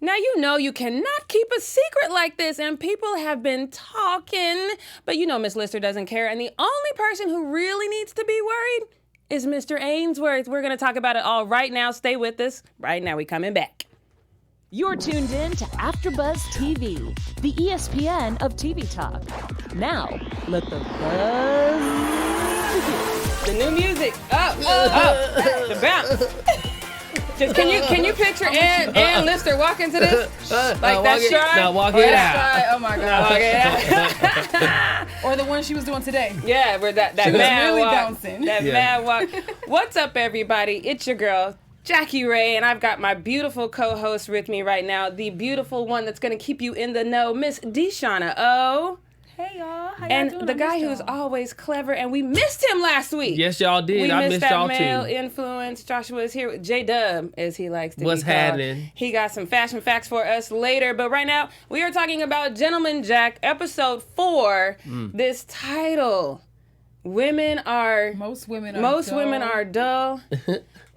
Now, you know you cannot keep a secret like this, and people have been talking, but you know Miss Lister doesn't care, and the only person who really needs to be worried is Mr. Ainsworth. We're going to talk about it all right now. Stay with us. Right now, we coming back. You're tuned in to AfterBuzz TV, the ESPN of TV talk. Now, let the buzz begin. The new music. The bounce. Just can you picture Ann Lister walking to this? Like that stride? Now walk it out. Stride, oh my God. Walk it out. Or the one she was doing today. Yeah, where that She was mad really walk. bouncing. That mad walk. What's up, everybody? It's your girl, Jackie Ray, and I've got my beautiful co-host with me right now, the beautiful one that's going to keep you in the know, Miss Deshauna O. Hey, y'all. How y'all And doing? the guy who's always clever, and we missed him last week. Yes, y'all did. I missed that y'all male too. influence. Joshua is here with J-Dub, as he likes to What's be called. happening? He got some fashion facts for us later, but right now we are talking about Gentleman Jack, episode 4. This title, most women are dull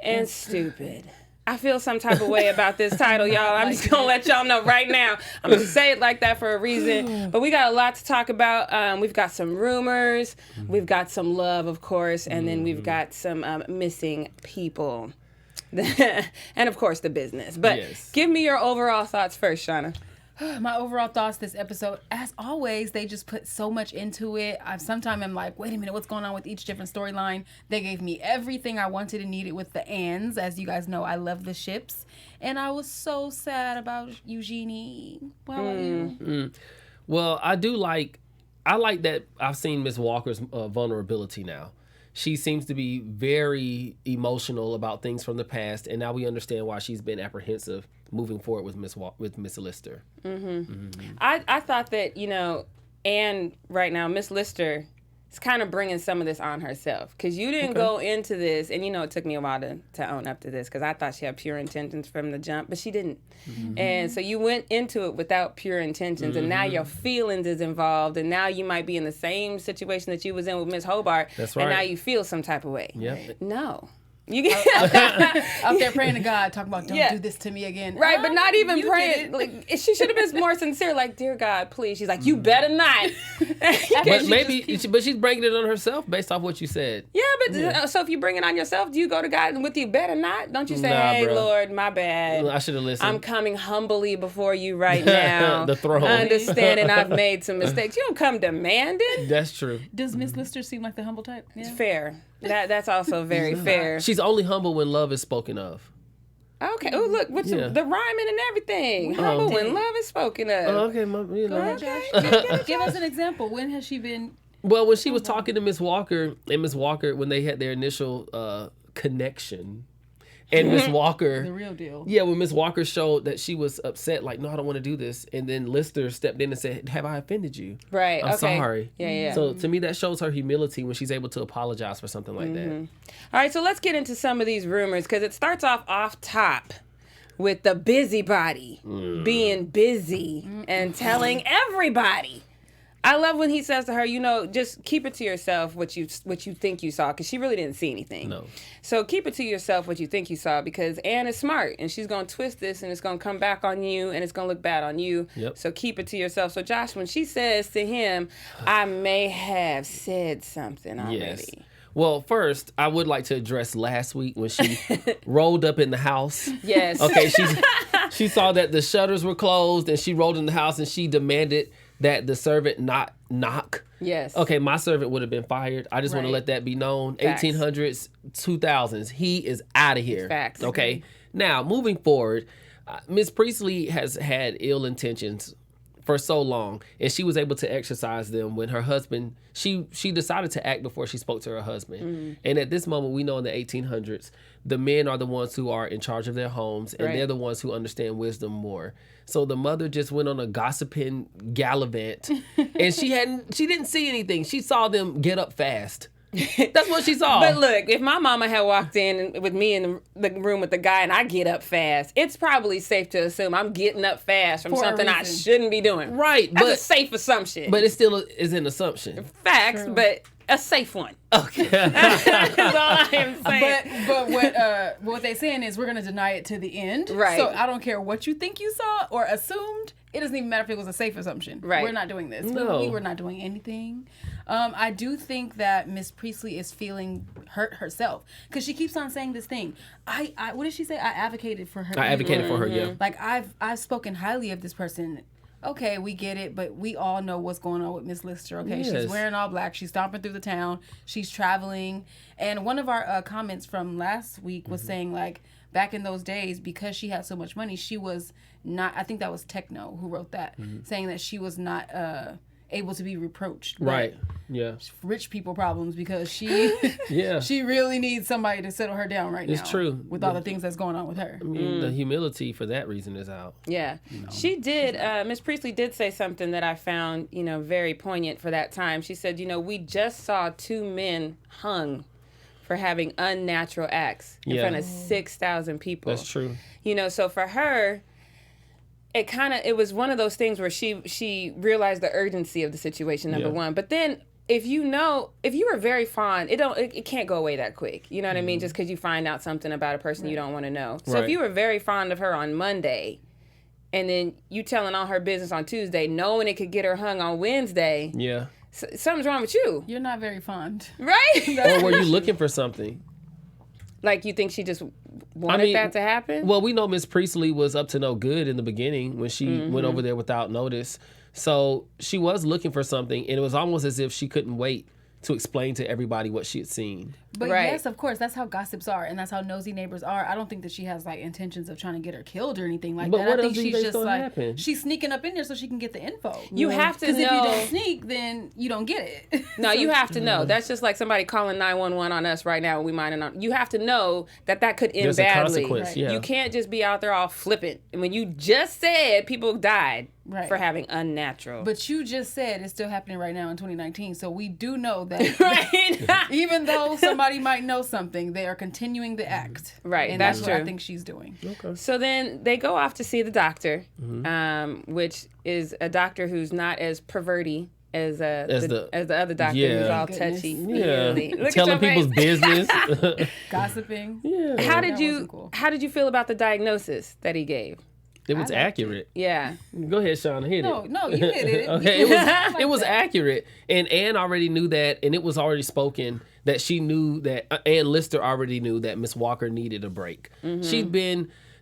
and stupid. I feel some type of way about this title, y'all. I'm just going to let y'all know right now. I'm going to say it like that for a reason. But we got a lot to talk about. We've got some rumors. We've got some love, of course. And then we've got some missing people. And, of course, the business. But give me your overall thoughts first, Shauna. My overall thoughts this episode, as always, they just put so much into it. Sometimes I'm like, wait a minute, what's going on with each different storyline? They gave me everything I wanted and needed with the ands. As you guys know, I love the ships. And I was so sad about Eugenie. How about you? Well, I like that I've seen Miss Walker's vulnerability now. She seems to be very emotional about things from the past, and now we understand why she's been apprehensive moving forward with Miss Lister. I thought that, Anne right now, Miss Lister, is kind of bringing some of this on herself. Because you didn't go into this, and it took me a while to own up to this, because I thought she had pure intentions from the jump, but she didn't. And so you went into it without pure intentions, and now your feelings is involved, and now you might be in the same situation that you was in with Miss Hobart, That's right. and now you feel some type of way. Yep. No. You get Out there praying to God, talking about, don't do this to me again. Right, but not even You praying. did it. Like, she should have been more sincere. Like, dear God, please. She's like, you better not. But she's bringing it on herself based off what you said. Yeah, but so if you bring it on yourself, do you go to God with you better not? Don't you say, Nah, hey, bro. Lord, my bad. I should have listened. I'm coming humbly before you right now. The throne. Understanding I've made some mistakes. You don't come demanding. That's true. Does Miss Lister seem like the humble type? It's Yeah. fair. That's also very fair. She's only humble when love is spoken of. Okay. Oh, look, with the rhyming and everything. Humble when love is spoken of. Okay, Give us an example. When has she been? Well, when she was talking to Miss Walker, and Miss Walker, when they had their initial connection, and Miss Walker, The real deal. yeah, when Miss Walker showed that she was upset, like, no, I don't want to do this, and then Lister stepped in and said, have I offended you? Right. I'm okay. sorry. Yeah. So to me, that shows her humility when she's able to apologize for something like that. All right, so let's get into some of these rumors, because it starts off top with the busybody being busy and telling everybody. I love when he says to her, just keep it to yourself what you think you saw, because she really didn't see anything. No. So keep it to yourself what you think you saw, because Anne is smart, and she's going to twist this, and it's going to come back on you, and it's going to look bad on you. Yep. So keep it to yourself. So Josh, when she says to him, I may have said something already. Yes. Well, first, I would like to address last week when she rolled up in the house. Yes. Okay, she saw that the shutters were closed, and she rolled in the house, and she demanded that the servant not knock. Yes. Okay, my servant would have been fired. I just want to Right. let that be known. Facts. 1800s, 2000s, he is out of here. Facts. Okay. Now, moving forward, Miss Priestley has had ill intentions for so long, and she was able to exercise them when her husband, she decided to act before she spoke to her husband. And at this moment, we know in the 1800s, the men are the ones who are in charge of their homes, and Right. they're the ones who understand wisdom more. So the mother just went on a gossiping gallivant, and she didn't see anything. She saw them get up fast. That's what she saw. But look, if my mama had walked in with me in the room with the guy and I get up fast, it's probably safe to assume I'm getting up fast from For a something I reason. shouldn't be doing. Right, That's a but safe assumption. it still is an assumption. Facts, but a safe one. Okay. That's all I am saying. But what they're saying is we're gonna deny it to the end. Right. So I don't care what you think you saw or assumed. It doesn't even matter if it was a safe assumption. Right. We're not doing this. No. We were not doing anything. I do think that Miss Priestley is feeling hurt herself because she keeps on saying this thing. I what did she say? I advocated for her. I advocated for her, yeah. Like I've spoken highly of this person. Okay, we get it, but we all know what's going on with Miss Lister. Okay, Yes. she's wearing all black. She's stomping through the town. She's traveling. And one of our comments from last week was saying, like, back in those days, because she had so much money, she was not, I think that was Techno who wrote that, saying that she was not able to be reproached. Right. Yeah. Rich people problems because she Yeah. she really needs somebody to settle her down right now. It's true. With all the things that's going on with her. I mean, the humility for that reason is out. Yeah. She did, Miss Priestley did say something that I found, very poignant for that time. She said, we just saw 2 men hung for having unnatural acts in front of 6,000 people. That's true. So for her, it was one of those things where she realized the urgency of the situation, number one. But then if you were very fond, it can't go away that quick. You know what I mean? Just because you find out something about a person you don't want to know. So if you were very fond of her on Monday, and then you telling all her business on Tuesday, knowing it could get her hung on Wednesday, Yeah. something's wrong with you, You're not very fond. right? Or were you looking for something? Like you think she just wanted that to happen? Well, we know Miss Priestley was up to no good in the beginning when she went over there without notice. So she was looking for something, and it was almost as if she couldn't wait to explain to everybody what she had seen. But Right. yes, of course, that's how gossips are, and that's how nosy neighbors are. I don't think that she has like intentions of trying to get her killed or anything like But that. what I think else do you she's think's just gonna like happen? she's sneaking up in there so she can get the info. You have to know. Because if you don't sneak, then you don't get it. No, you have to know. That's just like somebody calling 911 on us right now when we might not. You have to know that could end There's a badly. consequence, Right. yeah. You can't just be out there all flippant. And when you just said people died Right. for having unnatural. But you just said it's still happening right now in 2019, so we do know that right. even though somebody might know something, they are continuing the act. Right, And that's that's what I true. think she's doing. So then they go off to see the doctor, which is a doctor who's not as perverty as the other doctor who's all Goodness. touchy. Yeah. Look at Telling your people's face. business. Gossiping. Yeah. How That did you wasn't cool. How did you feel about the diagnosis that he gave? It was accurate. Yeah. Go ahead, Shauna, hit it. No, you hit it. Okay, it was accurate, and Ann already knew that, and it was already spoken that she knew that Ann Lister already knew that Miss Walker needed a break.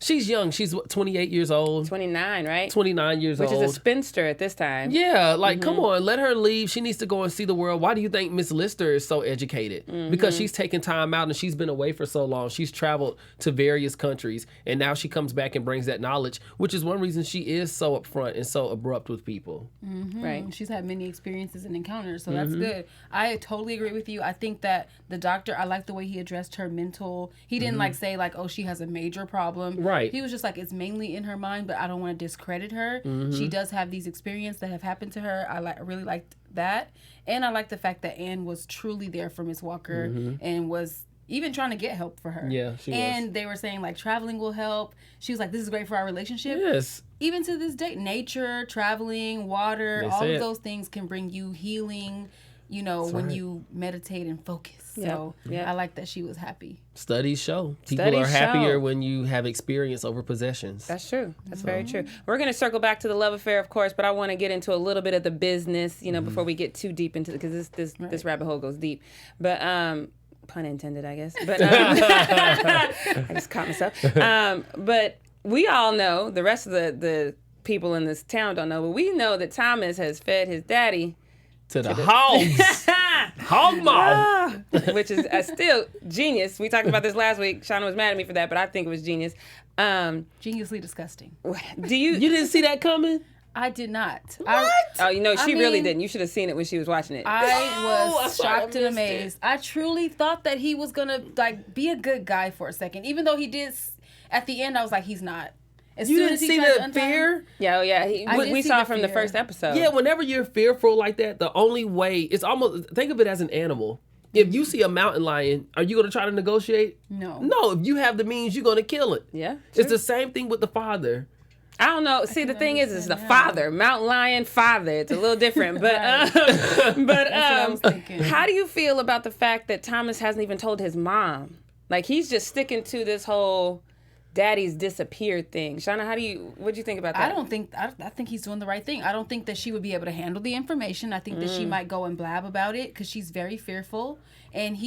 She's young. She's 28 years old. 29, right? 29 years Which old. is a spinster at this time. Yeah, like come on, let her leave. She needs to go and see the world. Why do you think Miss Lister is so educated? Because she's taken time out and she's been away for so long. She's traveled to various countries, and now she comes back and brings that knowledge, which is one reason she is so upfront and so abrupt with people. Right. She's had many experiences and encounters, so that's good. I totally agree with you. I think that the doctor, I like the way he addressed her mental. He didn't like say like, oh, she has a major problem. Right. He was just like, it's mainly in her mind, but I don't want to discredit her. She does have these experiences that have happened to her. I really liked that. And I like the fact that Anne was truly there for Miss Walker and was even trying to get help for her. Yeah, she was. And they were saying like traveling will help. She was like, this is great for our relationship. Yes. Even to this day, nature, traveling, water, They all say of it. those things can bring you healing, when you meditate and focus. So I like that she was happy. Studies show people Studies are happier show. when you have experience over possessions. That's true. That's very true. We're going to circle back to the love affair, of course, but I want to get into a little bit of the business, before we get too deep into it, because this rabbit hole goes deep. But pun intended, I guess. But I just caught myself. But we all know, the rest of the people in this town don't know, but we know that Thomas has fed his daddy to the hogs. Hog mouth. which is still genius. We talked about this last week. Shauna was mad at me for that, but I think it was genius. Geniusly disgusting. Do you didn't see that coming? I did not. She really mean, didn't. You should have seen it when she was watching it. I was I shocked and missed it. amazed. I truly thought that he was gonna be a good guy for a second, even though he did. At the end, I was like, he's not. As You soon didn't as he see tried to the untie him- fear? Yeah, I did we see saw the from the fear. first episode. Yeah, whenever you're fearful like that, the only way, it's almost, think of it as an animal. If you see a mountain lion, are you going to try to negotiate? No. No, if you have the means, you're going to kill it. Yeah, It's the same thing with the father. I don't know. See, the thing is the father, Mountain Lion father. It's a little different, but That's what I was thinking. how do you feel about the fact that Thomas hasn't even told his mom? Like, he's just sticking to this whole daddy's disappeared thing. Shauna, what do you think about that? I think he's doing the right thing. I don't think that she would be able to handle the information. I think that she might go and blab about it because she's very fearful. And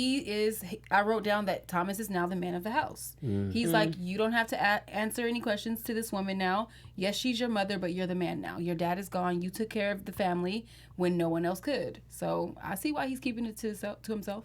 I wrote down that Thomas is now the man of the house. He's like, you don't have to answer any questions to this woman now. Yes, she's your mother, but you're the man now. Your dad is gone. You took care of the family when no one else could. So I see why he's keeping it to himself.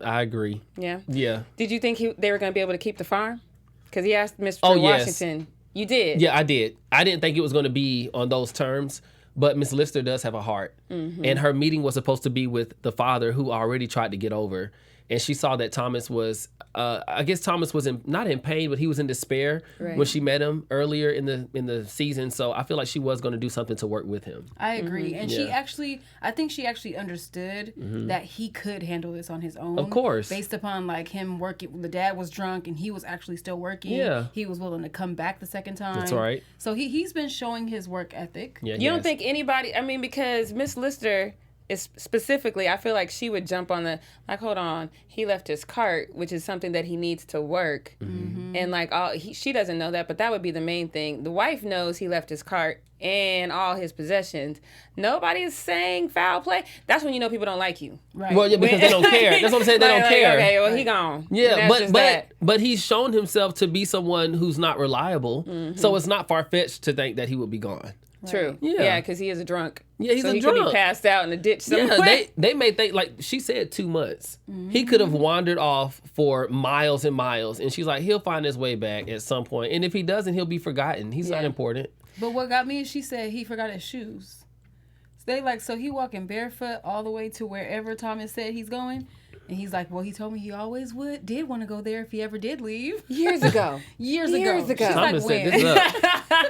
I agree. Yeah. Yeah. Did you think they were going to be able to keep the farm? Because he asked Mr. Washington. Yes. You did? Yeah, I did. I didn't think it was going to be on those terms, but Miss Lister does have a heart. And her meeting was supposed to be with the father who already tried to get over. And she saw that Thomas was, I guess Thomas was not in pain, but he was in despair when she met him earlier in the season. So I feel like she was going to do something to work with him. I agree. And I think she actually understood that he could handle this on his own. Of course. Based upon like him working, the dad was drunk and he was actually still working. Yeah. He was willing to come back the second time. That's right. So he's been showing his work ethic. Yeah, you don't think anybody, because Miss Lister is specifically, I feel like she would jump on hold on, he left his cart, which is something that he needs to work. And she doesn't know that, but that would be the main thing. The wife knows he left his cart and all his possessions. Nobody is saying foul play. That's when you know people don't like you. Right. Well, yeah, because they don't care. That's what I'm saying. They don't care. Okay, well, he gone. Yeah, but he's shown himself to be someone who's not reliable. So it's not far-fetched to think that he would be gone. True. Yeah, because he is a drunk. Yeah, he's so a he drunk. could be passed out in a ditch somewhere. Yeah, they may think, like she said, 2 months. He could have wandered off for miles and miles, and she's like, he'll find his way back at some point. And if he doesn't, he'll be forgotten. He's not important. But what got me is she said he forgot his shoes. So he walking barefoot all the way to wherever Thomas said he's going. And he's like, well, he told me he always did want to go there if he ever did leave. Years ago. Years ago. She's Thomas like, set when? this up.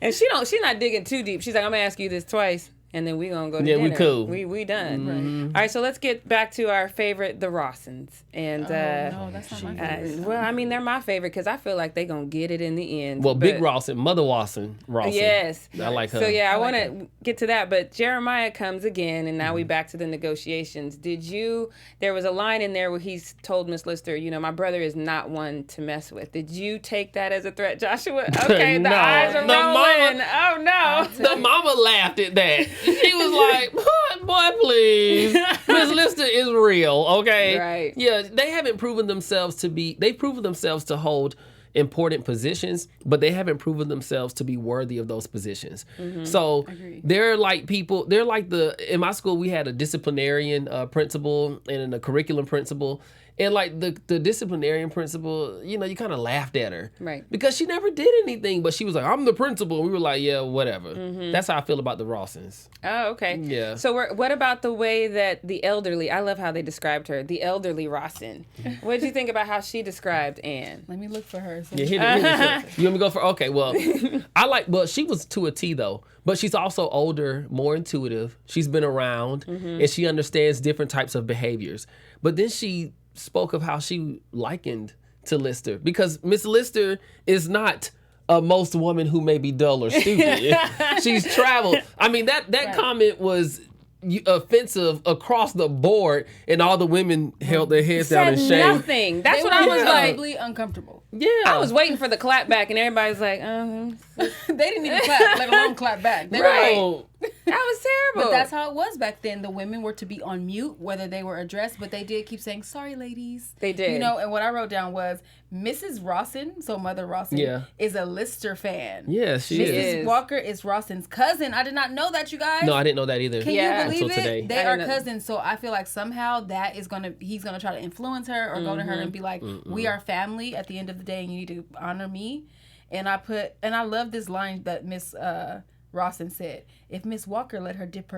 And she's not digging too deep. She's like, I'm going to ask you this twice, and then we're going to go to dinner. we cool. We done. Right. All right, so let's get back to our favorite, the Rawsons. And, no, that's not my favorite. Well, they're my favorite because I feel like they're going to get it in the end. Well, Big Rawson, Mother Rawson. Yes. I like her. So, I want to get to that, but Jeremiah comes again, and now we back to the negotiations. There was a line in there where he's told Miss Lister, my brother is not one to mess with. Did you take that as a threat, Joshua? Okay, the eyes are rolling. Oh, no. The mama laughed at that. She was like, boy, please. Miss Lister is real, okay? Right. Yeah, they haven't proven themselves they've proven themselves to hold important positions, but they haven't proven themselves to be worthy of those positions. So they're like in my school, we had a disciplinarian principal and a curriculum principal. And like the disciplinarian principal, you kind of laughed at her. Right. Because she never did anything, but she was like, I'm the principal. And we were like, yeah, whatever. That's how I feel about the Rawsons. Oh, okay. Yeah. So what about the way that the elderly, I love how they described her, the elderly Rawson. What did you think about how she described Anne? Let me look for her. Yeah, hit it. You want me to go for, okay, well, she was to a T though, but she's also older, more intuitive. She's been around and she understands different types of behaviors. But then she spoke of how she likened to Lister because Miss Lister is not a most woman who may be dull or stupid. She's traveled. I mean, that comment was offensive across the board, and all the women held their heads down in shame. Nothing. That's what I was like. Uncomfortable. Yeah, I was waiting for the clap back, and everybody's like, They didn't even clap, let alone clap back. Right. That was terrible. But that's how it was back then. The women were to be on mute, whether they were addressed, but they did keep saying, sorry, ladies. They did. And what I wrote down was, Mrs. Rawson, so Mother Rawson, is a Lister fan. Yeah, she is. Mrs. Walker is Rawson's cousin. I did not know that, you guys. No, I didn't know that either. Can you believe until it? Today. They are cousins, so I feel like somehow he's gonna try to influence her or go to her and be like, we are family at the end of the day and you need to honor me. And I love this line that Miss Rawson said, if Miss Walker let her dip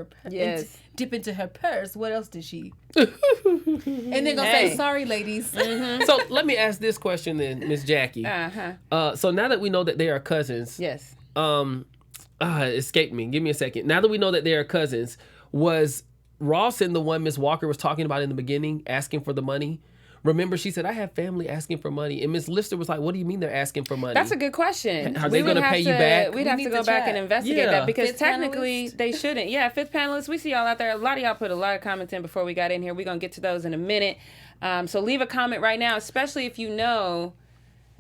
into her purse, what else did she? And then gonna say, sorry, ladies. So let me ask this question then, Miss Jackie. So now that we know that they are cousins. Yes. It escaped me. Give me a second. Now that we know that they are cousins, was Rawson the one Miss Walker was talking about in the beginning, asking for the money? Remember, she said, I have family asking for money. And Miss Lister was like, what do you mean they're asking for money? That's a good question. Are they going to pay you back? We'd have to go back and investigate that because Fifth technically panelist? they shouldn't. Yeah, fifth panelists. We see y'all out there. A lot of y'all put a lot of comments in before we got in here. We're going to get to those in a minute. So leave a comment right now, especially if you know,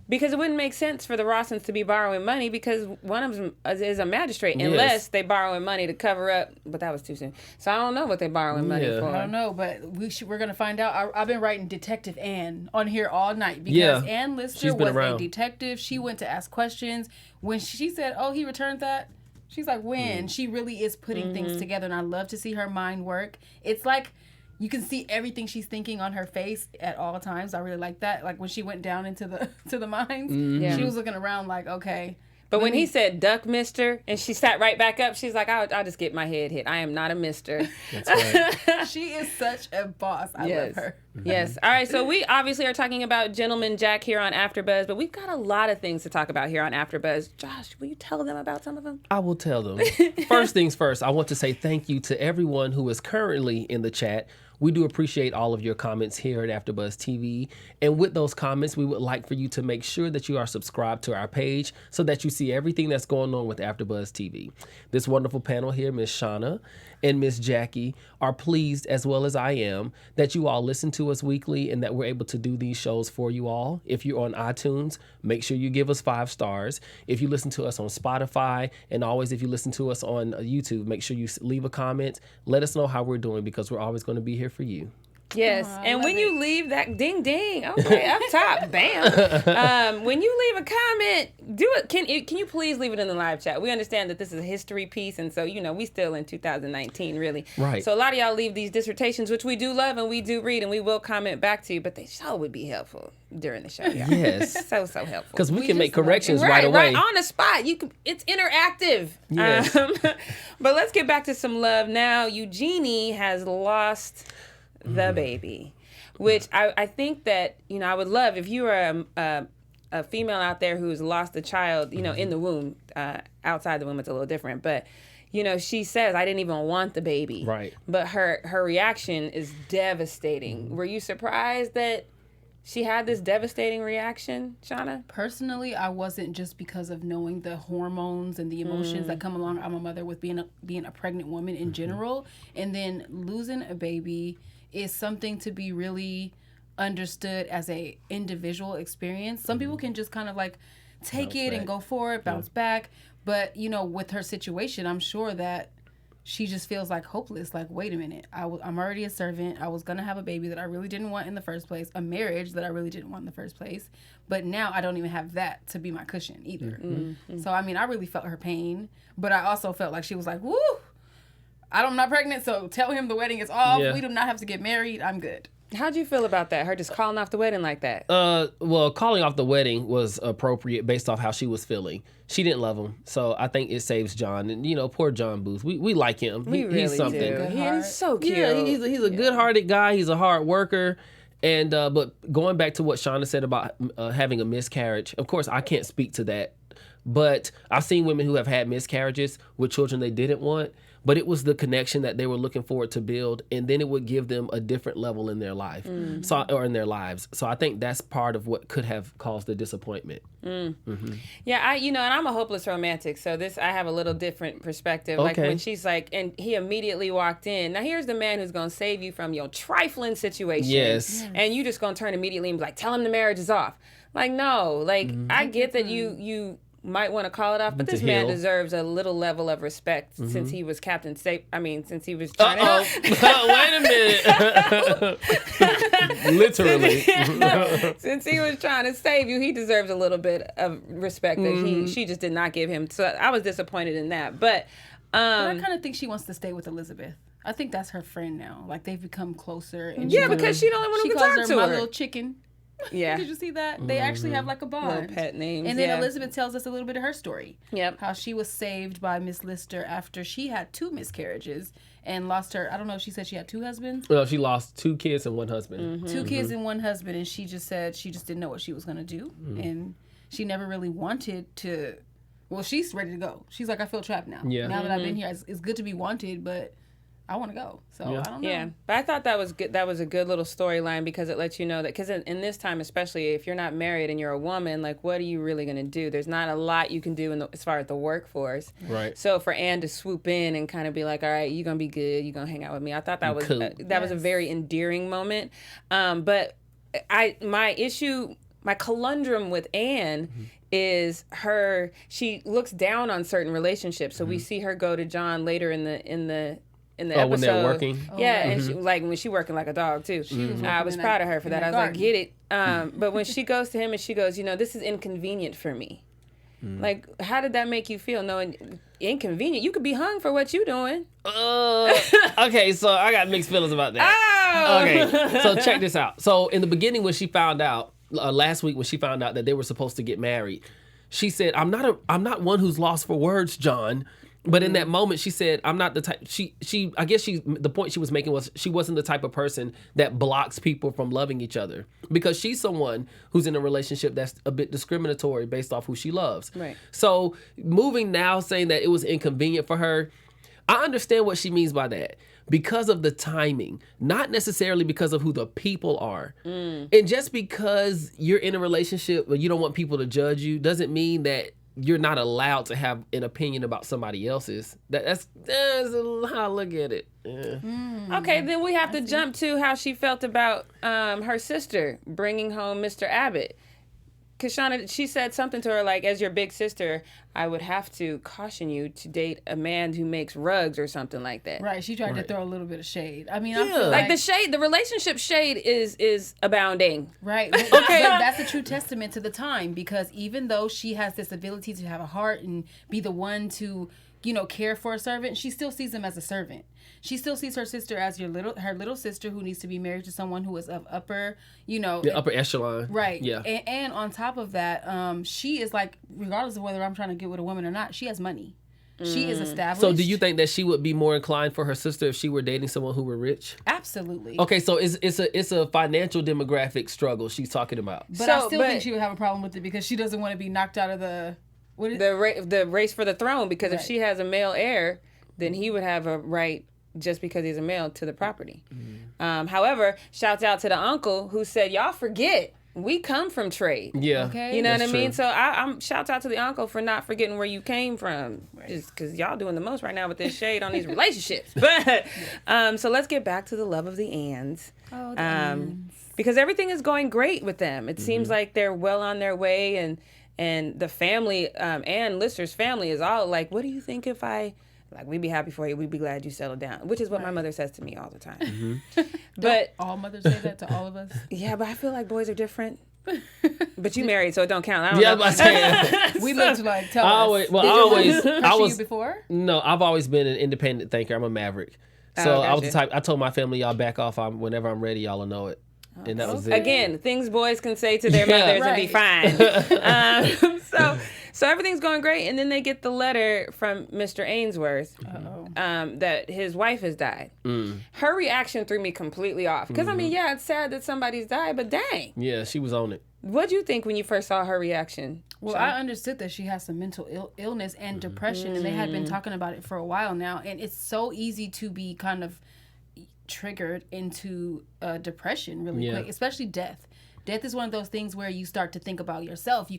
because it wouldn't make sense for the Rawsons to be borrowing money because one of them is a magistrate, unless they borrowing money to cover up. But that was too soon. So I don't know what they're borrowing money for. I don't know, but we're going to find out. I've been writing Detective Ann on here all night because Ann Lister was a detective. She went to ask questions. When she said, oh, he returned that, she's like, when? She really is putting things together, and I love to see her mind work. It's like you can see everything she's thinking on her face at all times. I really like that. Like when she went down into the mines, she was looking around like, okay. But when he said, duck, mister, and she sat right back up, she's like, I'll just get my head hit. I am not a mister. That's right. She is such a boss. I love her. Yes. All right. So we obviously are talking about Gentleman Jack here on AfterBuzz, but we've got a lot of things to talk about here on AfterBuzz. Josh, will you tell them about some of them? I will tell them. First things first, I want to say thank you to everyone who is currently in the chat. We do appreciate all of your comments here at AfterBuzz TV. And with those comments, we would like for you to make sure that you are subscribed to our page so that you see everything that's going on with AfterBuzz TV. This wonderful panel here, Miss Shauna and Miss Jackie, are pleased, as well as I am, that you all listen to us weekly and that we're able to do these shows for you all. If you're on iTunes, make sure you give us 5 stars. If you listen to us on Spotify, and always if you listen to us on YouTube, make sure you leave a comment. Let us know how we're doing because we're always going to be here for you. Yes, and when you leave that ding ding, okay, up top, bam. When you leave a comment, do it. Can you please leave it in the live chat? We understand that this is a history piece, and so we still in 2019, really. Right. So a lot of y'all leave these dissertations, which we do love and we do read, and we will comment back to you. But they sure would be helpful during the show, y'all. Yes. so helpful. Because we can make corrections right away. Right on the spot. It's interactive. Yes. But let's get back to some love now. Eugenie has lost the baby, which I think that, I would love if you are a female out there who's lost a child, in the womb. Outside the womb, it's a little different. But, she says, I didn't even want the baby. Right. But her reaction is devastating. Were you surprised that she had this devastating reaction, Shauna? Personally, I wasn't, just because of knowing the hormones and the emotions that come along. I'm a mother with being a pregnant woman in general. And then losing a baby is something to be really understood as a individual experience. Some people can just kind of like take it and go for it, bounce back. But, with her situation, I'm sure that she just feels like hopeless. Like, wait a minute, I'm already a servant. I was going to have a baby that I really didn't want in the first place, a marriage that I really didn't want in the first place. But now I don't even have that to be my cushion either. So, I really felt her pain. But I also felt like she was like, woo, I'm not pregnant, so tell him the wedding is off. Yeah. We do not have to get married. I'm good. How'd you feel about that? Her just calling off the wedding like that? Well, calling off the wedding was appropriate based off how she was feeling. She didn't love him, so I think it saves John. And poor John Booth. We like him. He's something. Do. He's so cute. Yeah, he's a good-hearted guy. He's a hard worker. And but going back to what Shauna said about having a miscarriage, of course I can't speak to that. But I've seen women who have had miscarriages with children they didn't want. But it was the connection that they were looking forward to build, and then it would give them a different level in their life, or in their lives. So I think that's part of what could have caused the disappointment. Yeah, and I'm a hopeless romantic, so I have a little different perspective. Okay. Like when she's like, and he immediately walked in. Now here's the man who's gonna save you from your trifling situation. Yes. And you just gonna turn immediately and be like, tell him the marriage is off. Like, no, I get that you might want to call it off, but this man deserves a little level of respect since he was Captain Safe. Since he was trying Wait a minute. Literally. Since he was trying to save you, he deserves a little bit of respect that she just did not give him. So I was disappointed in that. But I kind of think she wants to stay with Elizabeth. I think that's her friend now. Like, they've become closer. And because she's the only one who can talk to her. She calls her my little chicken. Yeah. Did you see that? They actually have like a bond. Little pet names. And then Elizabeth tells us a little bit of her story. Yep. How she was saved by Miss Lister after she had 2 miscarriages and lost her. I don't know if she said she had 2 husbands. Well, she lost 2 kids and 1 husband. 2 kids and 1 husband, and she just said she just didn't know what she was going to do. And she never really wanted to. Well, she's ready to go. She's like, I feel trapped now. Yeah. Now that I've been here, it's good to be wanted, but I want to go. So I don't know. Yeah, but I thought that was good. That was a good little storyline because it lets you know that, because in this time, especially if you're not married and you're a woman, like, what are you really going to do? There's not a lot you can do as far as the workforce. Right. So for Anne to swoop in and kind of be like, all right, you're going to be good. You're going to hang out with me. I thought that was was a very endearing moment. But my conundrum with Anne is she looks down on certain relationships. So we see her go to John later in the episode. When they're working? And she, like when she working like a dog too. I was proud of her for that. I was like, get it. But when she goes to him and she goes, this is inconvenient for me. Like, how did that make you feel? Knowing inconvenient, you could be hung for what you doing. Okay, so I got mixed feelings about that. Oh! Okay, so check this out. So in the beginning, when she found out last week, when she found out that they were supposed to get married, she said, "I'm not one who's lost for words, John." But in that moment, she said, "I'm not the type." I guess the point she was making was she wasn't the type of person that blocks people from loving each other, because she's someone who's in a relationship that's a bit discriminatory based off who she loves. Right. So moving now, saying that it was inconvenient for her, I understand what she means by that, because of the timing, not necessarily because of who the people are. And just because you're in a relationship where you don't want people to judge you doesn't mean that you're not allowed to have an opinion about somebody else's. That's how I look at it. Yeah. Okay, then we have to jump to how she felt about her sister bringing home Mr. Abbott. Kashana, she said something to her like, as your big sister, I would have to caution you to date a man who makes rugs or something like that. Right, she tried to throw a little bit of shade. I mean, Yeah. I feel Like the relationship shade is abounding. Right. Okay. But that's a true testament to the time, because even though she has this ability to have a heart and be the one to, care for a servant, she still sees him as a servant. She still sees her sister as her little sister who needs to be married to someone who is of upper, upper echelon. Right. Yeah. And on top of that, she is like, regardless of whether I'm trying to get with a woman or not, she has money. She is established. So do you think that she would be more inclined for her sister if she were dating someone who were rich? Absolutely. Okay, so it's a financial demographic struggle she's talking about. But I still think she would have a problem with it, because she doesn't want to be knocked out of the race for the throne, because if she has a male heir, then he would have a right, just because he's a male, to the property. However, shouts out to the uncle who said, y'all forget, we come from trade. Yeah. Okay. You know what I mean? true. So I'm shouts out to the uncle for not forgetting where you came from. Just because y'all doing the most right now with this shade on these relationships. But so let's get back to the love of the Anns. Oh, the Anns. Because everything is going great with them. It seems like they're well on their way, and the family, Ann Lister's family, is all like, what do you think if we'd be happy for you, we'd be glad you settled down, which is what my mother says to me all the time. But all mothers say that to all of us. yeah, but I feel like boys are different. But you married, so it don't count. I don't know. I'm saying. We look like, tell us. I was you before? No, I've always been an independent thinker. I'm a maverick. So I was the type. I told my family, y'all back off. Whenever I'm ready, y'all will know it. And that was it. Again, things boys can say to their mothers and be fine. So everything's going great, and then they get the letter from Mr. Ainsworth that his wife has died. Her reaction threw me completely off, because I mean, yeah, it's sad that somebody's died, but dang. Yeah, she was on it. What'd you think when you first saw her reaction? Well, I understood that she has some mental illness and depression, and they had been talking about it for a while now, and it's so easy to be kind of triggered into depression really quick, especially death. Death is one of those things where you start to think about yourself.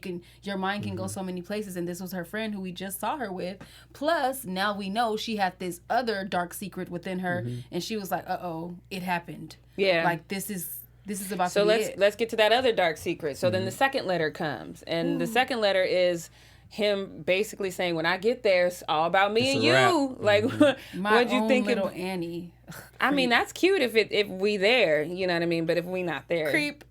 Your mind can go so many places, and this was her friend who we just saw her with. Plus, now we know she had this other dark secret within her, and she was like, "Uh-oh, it happened." Yeah, like this is about to be it. So let's get to that other dark secret. So then the second letter comes, and the second letter is him basically saying, when I get there, it's all about me and you. Wrap. Like, what'd you think? Little Annie. I mean, that's cute if we there, you know what I mean? But if we not there, Creep.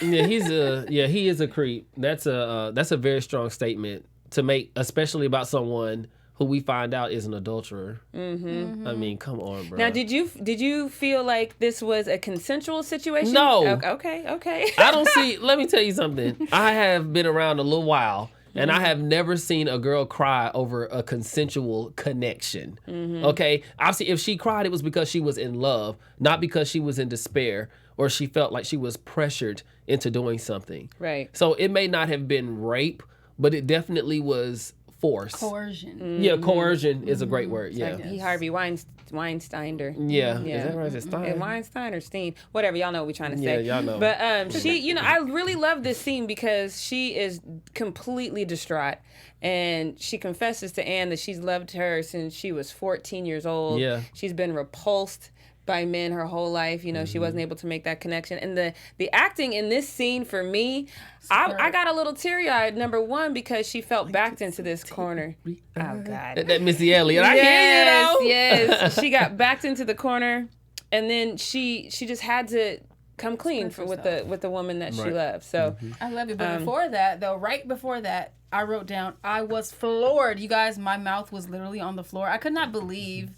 Yeah, he is a creep. That's a very strong statement to make, especially about someone who we find out is an adulterer. I mean, come on, bro. Now, did you feel like this was a consensual situation? No. Okay. I don't see. Let me tell you something. I have been around a little while, and I have never seen a girl cry over a consensual connection. Okay? Obviously, if she cried, it was because she was in love, not because she was in despair or she felt like she was pressured into doing something. Right. So it may not have been rape, but it definitely was force. Coercion. Yeah, coercion is a great word. Yeah. He Harvey Weinsteiner. Yeah. Is that right? Is it Stein? Weinstein or Steen? Whatever. Y'all know what we're trying to Yeah, say. y'all know. But she, I really love this scene because she is completely distraught. And she confesses to Anne that she's loved her since she was 14 years old. Yeah. She's been repulsed by men her whole life. She wasn't able to make that connection. And the acting in this scene for me, I got a little teary-eyed, number one, because she felt backed into this corner. Oh, God. That Missy Elliott. I hear you, Yes. She got backed into the corner, and then she just had to come clean with the woman that she loves. So I love it. But before that, though, right before that, I wrote down, I was floored. You guys, my mouth was literally on the floor. I could not believe.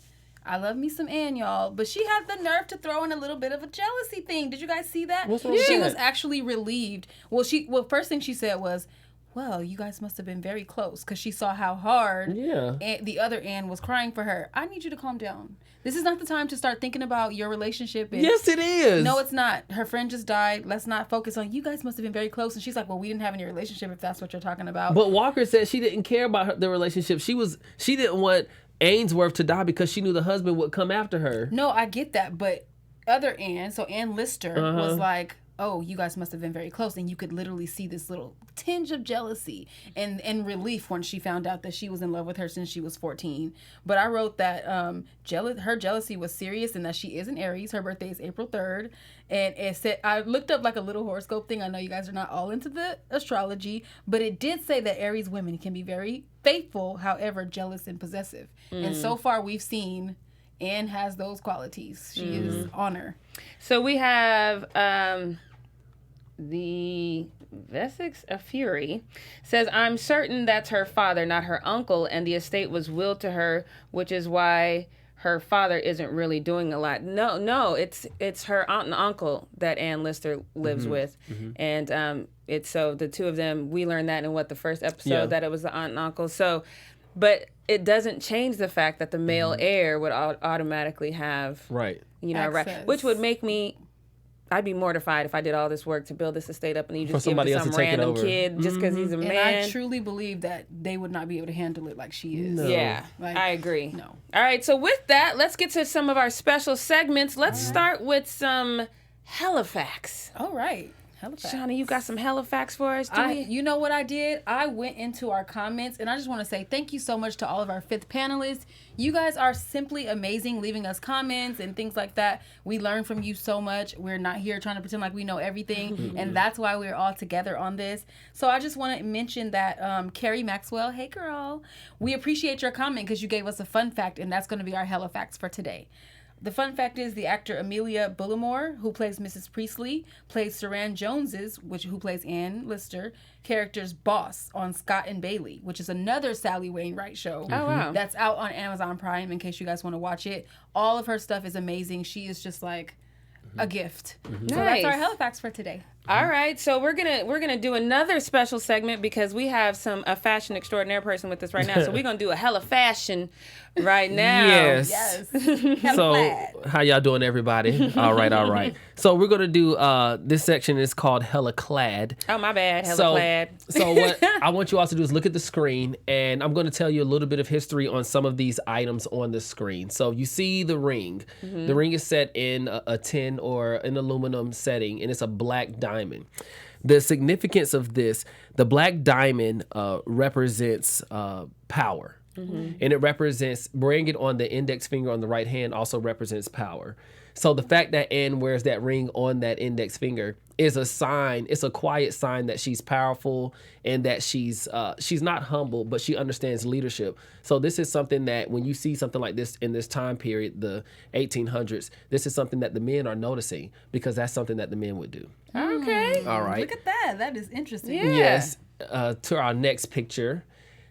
I love me some Anne, y'all. But she had the nerve to throw in a little bit of a jealousy thing. Did you guys see that? What's wrong with She that? was actually relieved. Well, first thing she said was, well, you guys must have been very close, because she saw how hard the other Anne was crying for her. I need you to calm down. This is not the time to start thinking about your relationship. Yes, it is. No, it's not. Her friend just died. Let's not focus on, you guys must have been very close. And she's like, well, we didn't have any relationship, if that's what you're talking about. But Walker said she didn't care about the relationship. She didn't want Ainsworth to die because she knew the husband would come after her. No, I get that. But other Anne, so Anne Lister, was like, oh, you guys must have been very close. And you could literally see this little tinge of jealousy and relief when she found out that she was in love with her since she was 14. But I wrote that her jealousy was serious and that she is an Aries. Her birthday is April 3rd. And it said, I looked up like a little horoscope thing. I know you guys are not all into the astrology, but it did say that Aries women can be very faithful, however, jealous and possessive. And so far we've seen Anne has those qualities. She is honor. So we have the Vessex of Fury says, I'm certain that's her father, not her uncle, and the estate was willed to her, which is why her father isn't really doing a lot. No, it's her aunt and uncle that Anne Lister lives with. And it's so the two of them, we learned that in the first episode, that it was the aunt and uncle. So, but it doesn't change the fact that the male heir would automatically have, right, which would make me, I'd be mortified if I did all this work to build this estate up and you just give it to some random kid just because he's a man. And I truly believe that they would not be able to handle it like she is. No. Yeah, I agree. No. All right, so with that, let's get to some of our special segments. Let's start with some Halifax. All right. Halifax. Shauna, you got some Halifax for us? You know what I did? I went into our comments, and I just want to say thank you so much to all of our 5th panelists. You guys are simply amazing, leaving us comments and things like that. We learn from you so much. We're not here trying to pretend like we know everything, and that's why we're all together on this. So I just want to mention that Carrie Maxwell, hey girl, we appreciate your comment because you gave us a fun fact, and that's going to be our Halifax for today. The fun fact is the actor Amelia Bullimore, who plays Mrs. Priestley, plays Saran Jones's, who plays Anne Lister, character's boss on Scott and Bailey, which is another Sally Wainwright show. Oh, wow. That's out on Amazon Prime in case you guys want to watch it. All of her stuff is amazing. She is just like a gift. So that's our Halifax for today. All right, so we're gonna do another special segment because we have a fashion extraordinaire person with us right now. So we're gonna do a hella fashion right now. Yes. So how y'all doing, everybody? All right. So we're gonna do this section is called hella clad. Oh, my bad, clad. So what I want you all to do is look at the screen, and I'm gonna tell you a little bit of history on some of these items on the screen. So you see the ring. The ring is set in a tin or an aluminum setting, and it's a black diamond. The significance of this, the black diamond represents power. And it represents, wearing it on the index finger on the right hand also represents power. So the fact that Anne wears that ring on that index finger is a sign, it's a quiet sign that she's powerful and that she's not humble, but she understands leadership. So this is something that when you see something like this in this time period, the 1800s, this is something that the men are noticing because that's something that the men would do. Okay. All right. Look at that. That is interesting. Yeah. Yes. To our next picture.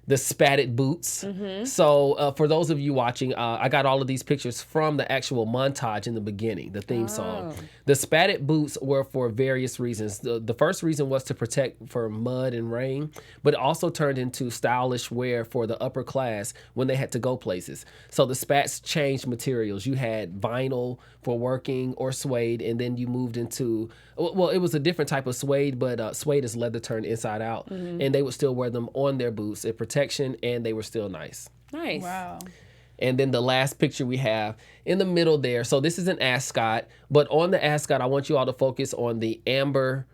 The spatted boots. So for those of you watching, I got all of these pictures from the actual montage in the beginning, the theme song. The spatted boots were for various reasons. The first reason was to protect from mud and rain, but it also turned into stylish wear for the upper class when they had to go places. So the spats changed materials. You had vinyl for working or suede, and then you moved into, well, it was a different type of suede, but suede is leather turned inside out, and they would still wear them on their boots. It protected protection, and they were still nice. Nice. Wow. And then the last picture we have in the middle there. So this is an ascot, but on the ascot, I want you all to focus on the amber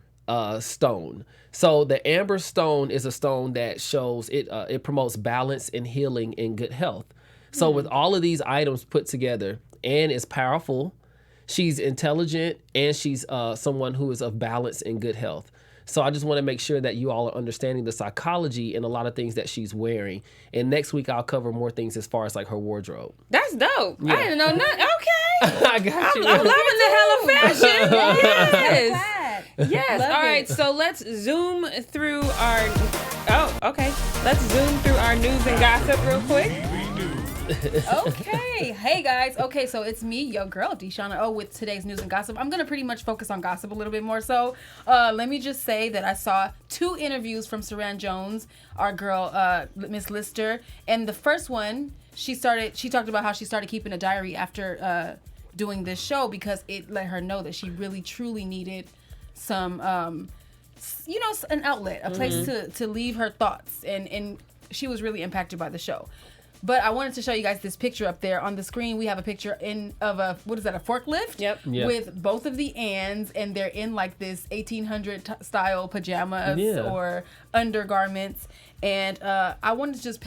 stone. So the amber stone is a stone that shows it promotes balance and healing and good health. So with all of these items put together, Anne is powerful, she's intelligent, and she's someone who is of balance and good health. So I just want to make sure that you all are understanding the psychology and a lot of things that she's wearing. And next week I'll cover more things as far as like her wardrobe. That's dope. Yeah. I didn't know nothing. Okay. I got you. I'm loving the hell of fashion. Yes. Yes. Love All right. it. So let's zoom through our. Oh, okay. Let's zoom through our news and gossip real quick. Okay. Hey guys. Okay, so it's me, your girl, Deshauna O, with today's news and gossip. I'm gonna pretty much focus on gossip a little bit more. So let me just say that I saw 2 interviews from Saran Jones, our girl, Miss Lister, and the first one she talked about how she started keeping a diary after doing this show because it let her know that she really truly needed some an outlet, a place to leave her thoughts, and she was really impacted by the show. But I wanted to show you guys this picture up there on the screen. We have a picture of a forklift? Yep. With both of the Anns, and they're in like this 1800 style pajamas or undergarments. And I wanted to just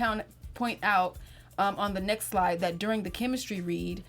point out on the next slide that during the chemistry read,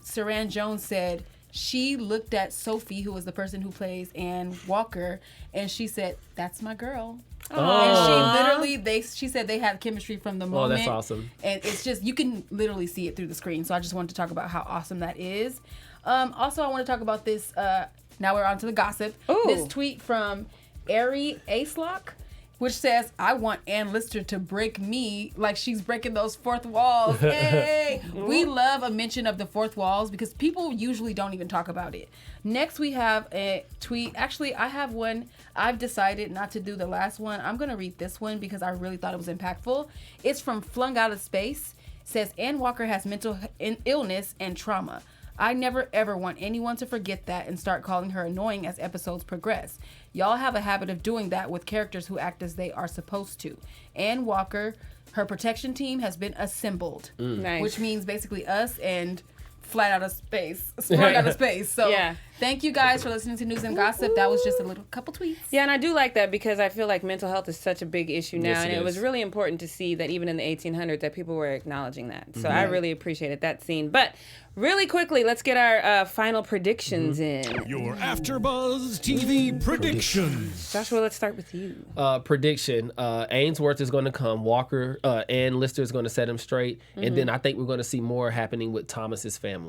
Saran Jones said she looked at Sophie, who was the person who plays Ann Walker, and she said, "That's my girl." And she said they had chemistry from the moment. Oh, that's awesome. And it's just, you can literally see it through the screen. So I just wanted to talk about how awesome that is. Also, I want to talk about this. Now we're on to the gossip. Ooh. This tweet from Ari Aislock, which says, "I want Ann Lister to break me like she's breaking those fourth walls." Hey! We love a mention of the fourth walls because people usually don't even talk about it. Next, we have a tweet. Actually, I have one. I've decided not to do the last one. I'm going to read this one because I really thought it was impactful. It's from Flung Out of Space. It says, "Ann Walker has mental illness and trauma. I never ever want anyone to forget that and start calling her annoying as episodes progress. Y'all have a habit of doing that with characters who act as they are supposed to. Ann Walker, her protection team has been assembled." Nice. Which means basically us and flat out of space, sprung out of space. So thank you guys for listening to News and Gossip. That was just a couple tweets. Yeah, and I do like that because I feel like mental health is such a big issue now, Yes, and it it was is. really important to see that even in the 1800s that people were acknowledging that. So I really appreciated that scene. But really quickly, let's get our final predictions in. Your AfterBuzz TV predictions. Joshua, let's start with you. Prediction: Ainsworth is going to come. Walker and Lister is going to set him straight, and then I think we're going to see more happening with Thomas's family.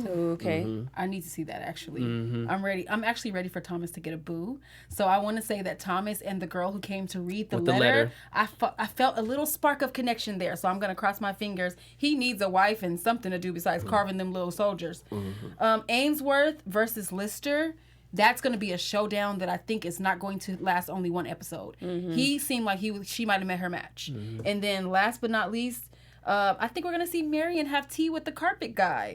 Okay. I need to see that actually. I'm ready. I'm actually ready for Thomas to get a boo. So I want to say that Thomas and the girl who came to read the With the letter, letter. I felt a little spark of connection there. So I'm going to cross my fingers. He needs a wife and something to do besides carving them little soldiers. Ainsworth versus Lister. That's going to be a showdown that I think is not going to last only one episode. He seemed like she might have met her match. And then last but not least, I think we're going to see Marion have tea with the carpet guy.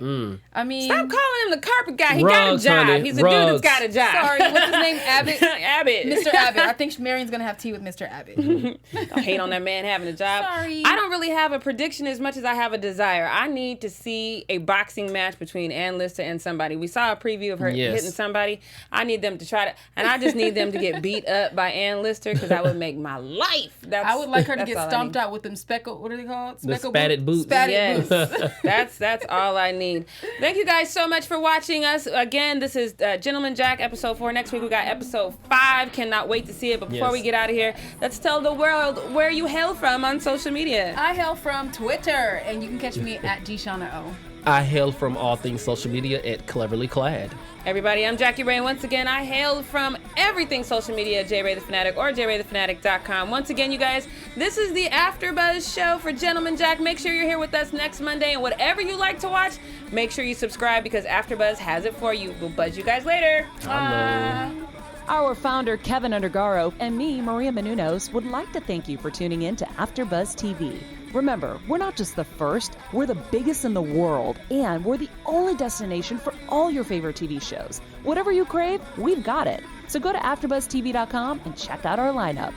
I mean... Stop calling him the carpet guy. He Rugs, got a job. honey. He's a dude Rugs. that's got a job. Sorry, what's his name? Abbott? Abbott. Mr. Abbott. I think Marion's going to have tea with Mr. Abbott. I hate on that man having a job. Sorry. I don't really have a prediction as much as I have a desire. I need to see a boxing match between Ann Lister and somebody. We saw a preview of her hitting somebody. I need them to try to, and I just need them to get beat up by Ann Lister because that would make my life. I would like her to that's get all I stomped need. out with them what are they called? The spatted boots. Spatted Yes. boots. That's all I need. Thank you guys so much for watching us. Again, this is Gentleman Jack episode 4. Next week we got episode 5. Cannot wait to see it. But before we get out of here, let's tell the world where you hail from on social media. I hail from Twitter, and you can catch me at Deshauna O. I hail from all things social media at Cleverly Clad. Everybody, I'm Jackie Ray. Once again, I hail from everything social media, JRay the Fanatic or JRayTheFanatic.com. Once again, you guys, this is the AfterBuzz show for Gentleman Jack. Make sure you're here with us next Monday, and whatever you like to watch, make sure you subscribe because AfterBuzz has it for you. We'll buzz you guys later. Our founder, Keven Undergaro, and me, Maria Menounos, would like to thank you for tuning in to AfterBuzz TV. Remember, we're not just the first, we're the biggest in the world, and we're the only destination for all your favorite TV shows. Whatever you crave, we've got it. So go to AfterBuzzTV.com and check out our lineup.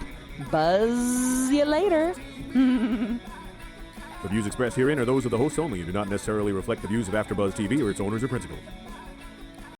Buzz you later. The views expressed herein are those of the hosts only and do not necessarily reflect the views of AfterBuzz TV or its owners or principals.